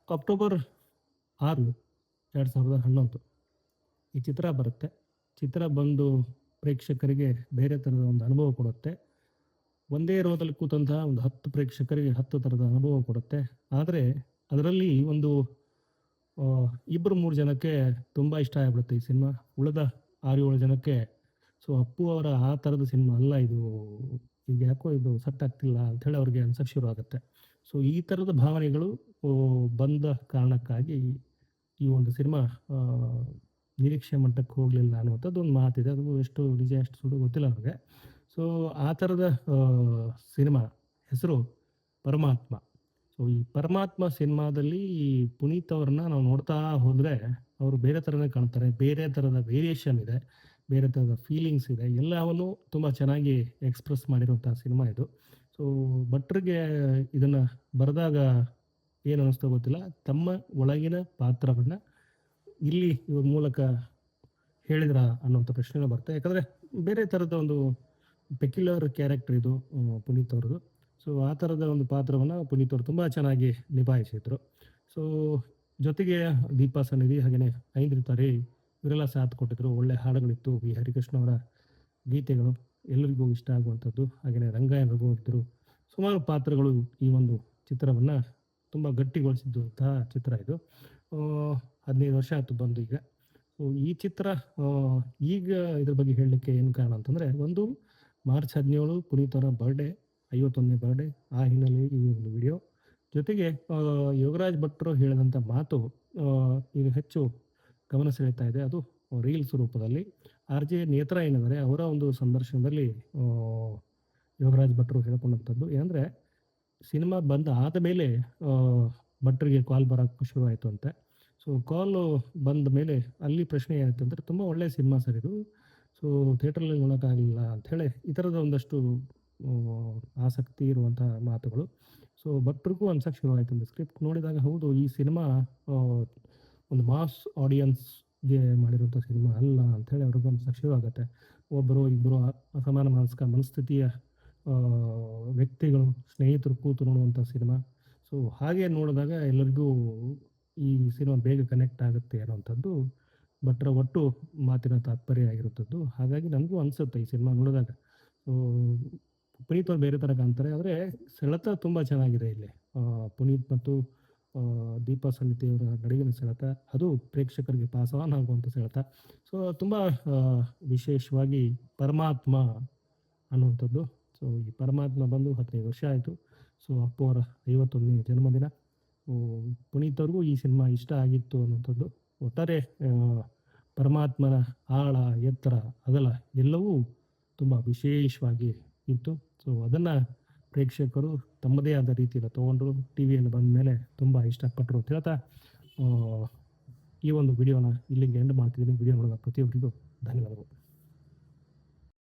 October 6, 2011 ಈ ಚಿತ್ರ ಬರುತ್ತೆ. ಚಿತ್ರ ಬಂದು ಪ್ರೇಕ್ಷಕರಿಗೆ ಬೇರೆ ಥರದ ಒಂದು ಅನುಭವ ಕೊಡುತ್ತೆ. ಒಂದೇ ರೋದಲ್ಲಿ ಕೂತಂತಹ ಒಂದು 10 ಪ್ರೇಕ್ಷಕರಿಗೆ 10 ಥರದ ಅನುಭವ ಕೊಡುತ್ತೆ. ಆದರೆ ಅದರಲ್ಲಿ ಒಂದು 2-3 ಜನಕ್ಕೆ ತುಂಬ ಇಷ್ಟ ಆಗಿಬಿಡುತ್ತೆ ಈ ಸಿನಿಮಾ. ಉಳಿದ 6-7 ಜನಕ್ಕೆ ಅಪ್ಪು ಅವರ ಆ ಥರದ ಸಿನಿಮಾ ಅಲ್ಲ ಇದು, ಈಗ ಯಾಕೋ ಇದು ಸೆಟ್ ಆಗ್ತಿಲ್ಲ ಅಂಥೇಳಿ ಅವ್ರಿಗೆ ಅನ್ಸಕ್ಕೆ ಶುರು ಆಗುತ್ತೆ. ಈ ಥರದ ಭಾವನೆಗಳು ಬಂದ ಕಾರಣಕ್ಕಾಗಿ ಈ ಒಂದು ಸಿನಿಮಾ ನಿರೀಕ್ಷೆ ಮಟ್ಟಕ್ಕೆ ಹೋಗಲಿಲ್ಲ ಅನ್ನುವಂಥದ್ದು ಒಂದು ಮಾತಿದೆ. ಅದು ಎಷ್ಟು ನಿಜ ಎಷ್ಟು ಸುಳ್ಳು ಗೊತ್ತಿಲ್ಲ ನನಗೆ. ಆ ಥರದ ಸಿನಿಮಾ ಹೆಸರು ಪರಮಾತ್ಮ. ಈ ಪರಮಾತ್ಮ ಸಿನಿಮಾದಲ್ಲಿ ಪುನೀತ್ ಅವ್ರನ್ನ ನಾವು ನೋಡ್ತಾ ಹೋದರೆ ಅವರು ಬೇರೆ ಥರನೇ ಕಾಣ್ತಾರೆ. ಬೇರೆ ಥರದ ವೇರಿಯೇಷನ್ ಇದೆ, ಬೇರೆ ಥರದ ಫೀಲಿಂಗ್ಸ್ ಇದೆ. ಎಲ್ಲವನ್ನು ತುಂಬ ಚೆನ್ನಾಗಿ ಎಕ್ಸ್‌ಪ್ರೆಸ್ ಮಾಡಿರುವಂಥ ಸಿನಿಮಾ ಇದು. ಭಟ್ರಿಗೆ ಇದನ್ನು ಬರೆದಾಗ ಏನು ಅನ್ನಿಸ್ತೋ ಗೊತ್ತಿಲ್ಲ, ತಮ್ಮ ಒಳಗಿನ ಪಾತ್ರವನ್ನು ಇಲ್ಲಿ ಇವ್ರ ಮೂಲಕ ಹೇಳಿದ್ರ ಅನ್ನುವಂಥ ಪ್ರಶ್ನೆ ಬರುತ್ತೆ. ಯಾಕಂದರೆ ಬೇರೆ ಥರದ ಒಂದು ಪೆಕ್ಯುಲರ್ ಕ್ಯಾರೆಕ್ಟರ್ ಇದು ಪುನೀತ್ ಅವ್ರದ್ದು. ಆ ಥರದ ಒಂದು ಪಾತ್ರವನ್ನು ಪುನೀತ್ ಅವರು ತುಂಬ ಚೆನ್ನಾಗಿ ನಿಭಾಯಿಸಿದ್ರು. ಜೊತೆಗೆ ದೀಪಾ ಸನ್ನಿಧಿ ಹಾಗೆಯೇ ಐಂದ್ರಿತಾ ರೇ ಇವರೆಲ್ಲ ಸಾಥ್ ಕೊಟ್ಟಿದ್ರು. ಒಳ್ಳೆ ಹಾಡುಗಳಿತ್ತು. ವಿ ಹರಿಕೃಷ್ಣ ಅವರ ಗೀತೆಗಳು ಎಲ್ಲರಿಗೂ ಇಷ್ಟ ಆಗುವಂಥದ್ದು. ಹಾಗೆಯೇ ರಂಗಾಯಣ ರಘು ಇದ್ದರು. ಸುಮಾರು ಪಾತ್ರಗಳು ಈ ಒಂದು ಚಿತ್ರವನ್ನು ತುಂಬ ಗಟ್ಟಿಗೊಳಿಸಿದ್ದಂತಹ ಚಿತ್ರ ಇದು. 15 ವರ್ಷ ಆಯಿತು ಬಂದು ಈಗ. ಈ ಚಿತ್ರ ಈಗ ಇದ್ರ ಬಗ್ಗೆ ಹೇಳಲಿಕ್ಕೆ ಏನು ಕಾರಣ ಅಂತಂದರೆ, ಒಂದು ಮಾರ್ಚ್ 17 ಪುನೀತ್ ಅವರ ಬರ್ಡೇ, 51ನೇ ಬರ್ಡೇ. ಆ ಹಿನ್ನೆಲೆಯಲ್ಲಿ ಈ ಒಂದು ವಿಡಿಯೋ. ಜೊತೆಗೆ ಯೋಗರಾಜ್ ಭಟ್ರು ಹೇಳಿದಂಥ ಮಾತು ಈಗ ಹೆಚ್ಚು ಗಮನ ಸೆಳೀತಾ ಇದೆ. ಅದು ರೀಲ್ಸ್ ರೂಪದಲ್ಲಿ. RJ ನೇತ್ರಾ ಏನಿದ್ದಾರೆ ಅವರ ಒಂದು ಸಂದರ್ಶನದಲ್ಲಿ ಯೋಗರಾಜ್ ಭಟ್ರು ಹೇಳಿಕೊಂಡಂಥದ್ದು ಏನಂದರೆ, ಸಿನಿಮಾ ಬಂದ ಆದಮೇಲೆ ಭಟ್ರಿಗೆ ಕಾಲ್ ಬರೋಕ್ಕೆ ಶುರುವಾಯಿತು ಅಂತೆ. ಕಾಲು ಬಂದ ಮೇಲೆ ಅಲ್ಲಿ ಪ್ರಶ್ನೆ ಏನಾಯ್ತು ಅಂದರೆ, ತುಂಬ ಒಳ್ಳೆಯ ಸಿನಿಮಾ ಸರ್ ಇದು, ಥಿಯೇಟ್ರಲ್ಲಿ ನೋಡೋಕ್ಕಾಗಲಿಲ್ಲ ಅಂಥೇಳಿ ಈ ಥರದ ಒಂದಷ್ಟು ಆಸಕ್ತಿ ಇರುವಂಥ ಮಾತುಗಳು. ಭಟ್ರಿಗೂ ಅನ್ಸಕ್ಕೆ ಶುರುವಾಯಿತು. ಒಂದು ಸ್ಕ್ರಿಪ್ಟ್ ನೋಡಿದಾಗ ಹೌದು, ಈ ಸಿನಿಮಾ ಒಂದು ಮಾಸ್ ಆಡಿಯನ್ಸ್ಗೆ ಮಾಡಿರುವಂಥ ಸಿನಿಮಾ ಅಲ್ಲ ಅಂಥೇಳಿ ಅವ್ರಿಗೂ ಅನ್ಸಕ್ಕೆ ಶುರುವಾಗುತ್ತೆ. ಒಬ್ಬರು ಇಬ್ಬರು ಅಸಮಾನ ಮನಸ್ಥಿತಿಯ ವ್ಯಕ್ತಿಗಳು, ಸ್ನೇಹಿತರು ಕೂತು ನೋಡುವಂಥ ಸಿನಿಮಾ. ಹಾಗೆ ನೋಡಿದಾಗ ಎಲ್ಲರಿಗೂ ಈ ಸಿನಿಮಾ ಬೇಗ ಕನೆಕ್ಟ್ ಆಗುತ್ತೆ ಅನ್ನೋವಂಥದ್ದು ಭಟ್ರ ಒಟ್ಟು ಮಾತಿನ ತಾತ್ಪರ್ಯ ಆಗಿರುವಂಥದ್ದು. ಹಾಗಾಗಿ ನನಗೂ ಅನಿಸುತ್ತೆ ಈ ಸಿನಿಮಾ ನೋಡಿದಾಗ. ಪುನೀತ್ ಅವ್ರು ಬೇರೆ ಥರ ಕಾಣ್ತಾರೆ, ಆದರೆ ಸೆಳೆತ ತುಂಬ ಚೆನ್ನಾಗಿದೆ ಇಲ್ಲಿ. ಪುನೀತ್ ಮತ್ತು ದೀಪಾ ಸನ್ನಿಧಿ ಅವರ ನಡುವಿನ ಸೆಳೆತ, ಅದು ಪ್ರೇಕ್ಷಕರಿಗೆ ಪಾಸ್ ಆನ್ ಆಗುವಂಥ ಸೆಳೆತ. ತುಂಬ ವಿಶೇಷವಾಗಿ ಪರಮಾತ್ಮ ಅನ್ನುವಂಥದ್ದು. ಈ ಪರಮಾತ್ಮ ಬಂದು 15 ವರ್ಷ ಆಯಿತು. ಅಪ್ಪು ಅವರ 51ನೇ ಜನ್ಮದಿನ. ಪುನೀತ್ ಅವ್ರಿಗೂ ಈ ಸಿನಿಮಾ ಇಷ್ಟ ಆಗಿತ್ತು ಅನ್ನುವಂಥದ್ದು. ಒಟ್ಟಾರೆ ಪರಮಾತ್ಮನ ಆಳ, ಎತ್ತರ, ಅಗಲ ಎಲ್ಲವೂ ತುಂಬ ವಿಶೇಷವಾಗಿ ಇತ್ತು. ಅದನ್ನು ಪ್ರೇಕ್ಷಕರು ತಮ್ಮದೇ ಆದ ರೀತಿಯಲ್ಲಿ ತೊಗೊಂಡ್ರು. ಟಿವಿಯಲ್ಲಿ ಬಂದ ಮೇಲೆ ತುಂಬ ಇಷ್ಟಪಟ್ಟರು ಅಂತ ಹೇಳ್ತಾ ಈ ಒಂದು ವಿಡಿಯೋನ ಇಲ್ಲಿಗೆ ಎಂಡ್ ಮಾಡ್ತಿದ್ದೀನಿ. ವಿಡಿಯೋ ನೋಡಿದ ಪ್ರತಿಯೊಬ್ಬರಿಗೂ ಧನ್ಯವಾದಗಳು.